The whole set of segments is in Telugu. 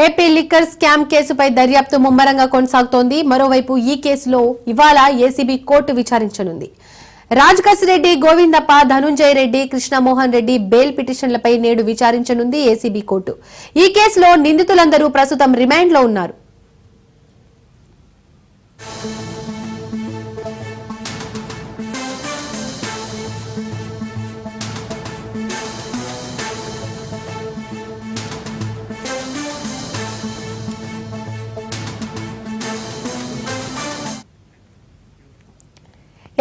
ఏపీ లిక్కర్ స్కామ్ కేసుపై దర్యాప్తు ముమ్మరంగా కొనసాగుతోంది. మరోవైపు ఈ కేసులో ఇవాళ ఏసీబీ కోర్టు విచారించనుంది. రాజకసిరెడ్డి, గోవిందప్ప, ధనుంజయ రెడ్డి, కృష్ణమోహన్ రెడ్డి బెయిల్ పిటిషన్లపై నేడు విచారించనుంది ఏసీబీ కోర్టు. ఈ కేసులో నిందితులందరూ ప్రస్తుతం రిమాండ్లో ఉన్నారు.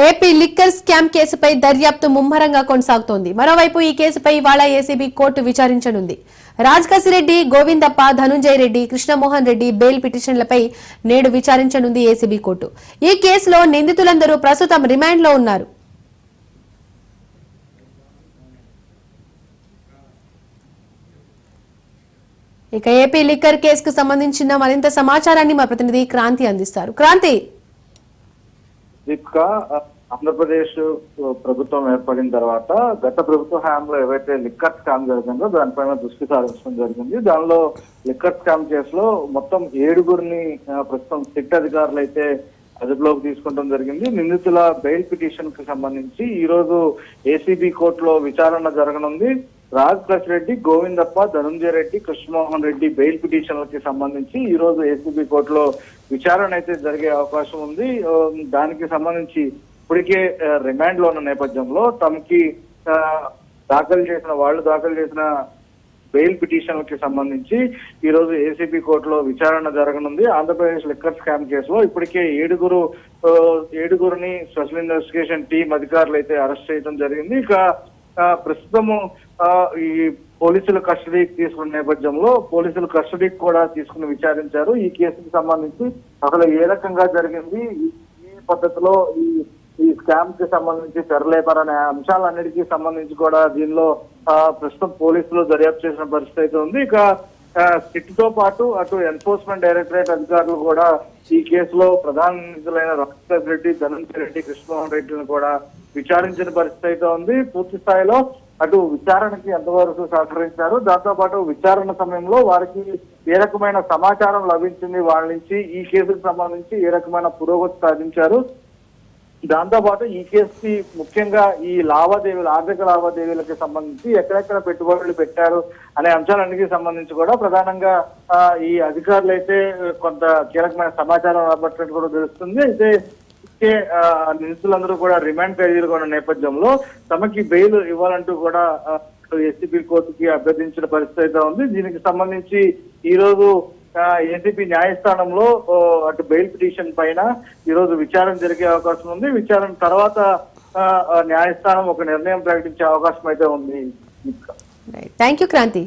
ఏపీ లిక్కర్ స్కామ్ కేసుపై దర్యాప్తు ముమ్మరంగా కొనసాగుతోంది. మరోవైపు ఈ కేసుపై ఇవాళ ఏసీబీ కోర్టు విచారించనుంది. రాజకసిరెడ్డి, గోవిందప్ప, ధనుంజయ రెడ్డి, కృష్ణమోహన్ రెడ్డి బెయిల్ పిటిషన్లపై నేడు విచారించనుంది ఏసీబీ కోర్టు. ఈ కేసులో నిందితులందరూ ప్రస్తుతం రిమాండ్లో ఉన్నారు. ఇక ఏపీ లిక్కర్ కేసుకు సంబంధించిన మరింత సమాచారాన్ని మా ప్రతినిధి క్రాంతి అందిస్తారు. క్రాంతి, ఆంధ్రప్రదేశ్ ప్రభుత్వం ఏర్పడిన తర్వాత గత ప్రభుత్వ హయాంలో ఏవైతే లిక్కర్ స్కామ్ జరిగిందో దానిపైన దృష్టి సారించడం జరిగింది. దానిలో లిక్కర్ స్కామ్ కేసులో మొత్తం 7గురిని ప్రస్తుతం సిట్ అధికారులు అయితే అదుపులోకి తీసుకోవడం జరిగింది. నిందితుల బెయిల్ పిటిషన్ కి సంబంధించి ఈ రోజు ఏసీబీ కోర్టులో విచారణ జరగనుంది. రాజకసిరెడ్డి, గోవిందప్ప, ధనుంజయ రెడ్డి, కృష్ణమోహన్ రెడ్డి బెయిల్ పిటిషన్లకి సంబంధించి ఈ రోజు ఏసీబీ కోర్టులో విచారణ అయితే జరిగే అవకాశం ఉంది. దానికి సంబంధించి ఇప్పటికే రిమాండ్ లో ఉన్న నేపథ్యంలో తమకి దాఖలు చేసిన బెయిల్ పిటిషన్లకి సంబంధించి ఈ రోజు ఏసీబీ కోర్టులో విచారణ జరగనుంది. ఆంధ్రప్రదేశ్ లిక్కర్ స్కామ్ కేసులో ఇప్పటికే ఏడుగురిని స్పెషల్ ఇన్వెస్టిగేషన్ టీం అధికారులు అయితే అరెస్ట్ చేయడం జరిగింది. ఇక ప్రస్తుతము ఈ పోలీసుల కస్టడీకి తీసుకున్న నేపథ్యంలో పోలీసులు కస్టడీకి కూడా తీసుకుని విచారించారు. ఈ కేసుకు సంబంధించి అసలు ఏ రకంగా జరిగింది, ఈ పద్ధతిలో ఈ స్కామ్ కి సంబంధించి తెరలేపారనే అంశాలన్నిటికీ సంబంధించి కూడా దీనిలో ప్రస్తుతం పోలీసులు దర్యాప్తు చేసిన పరిస్థితి అయితే ఉంది. ఇక సిట్ తో పాటు అటు ఎన్ఫోర్స్మెంట్ డైరెక్టరేట్ అధికారులు కూడా ఈ కేసులో ప్రధాన నిందితులైన రాజకసిరెడ్డి, ధనంజయ రెడ్డి, కృష్ణమోహన్ రెడ్డిని కూడా విచారించిన పరిస్థితి అయితే ఉంది. పూర్తి స్థాయిలో అటు విచారణకి ఎంతవరకు సహకరించారు, దాంతో పాటు విచారణ సమయంలో వారికి ఏ రకమైన సమాచారం లభించింది, వాళ్ళ నుంచి ఈ కేసుకు సంబంధించి ఏ రకమైన పురోగతి సాధించారు, దాంతో పాటు ఈ కేసుకి ముఖ్యంగా ఈ ఆర్థిక లావాదేవీలకి సంబంధించి ఎక్కడెక్కడ పెట్టుబడులు పెట్టారు అనే అంశాలన్నిటికీ సంబంధించి కూడా ప్రధానంగా ఈ అధికారులు అయితే కొంత కీలకమైన సమాచారం రాబట్టినట్టు కూడా తెలుస్తుంది. అయితే నిందితులందరూ కూడా రిమాండ్ ఖైదీలుగా ఉన్న నేపథ్యంలో తమకి బెయిల్ ఇవ్వాలంటూ కూడా ఏసీబీ కోర్టుకి అభ్యర్థించిన పరిస్థితి అయితే ఉంది. దీనికి సంబంధించి ఈ రోజు ఏసీబీ న్యాయస్థానంలో అటు బెయిల్ పిటిషన్ పైన ఈ రోజు విచారణ జరిగే అవకాశం ఉంది. విచారణ తర్వాత న్యాయస్థానం ఒక నిర్ణయం ప్రకటించే అవకాశం అయితే ఉంది. Thank you Kranti.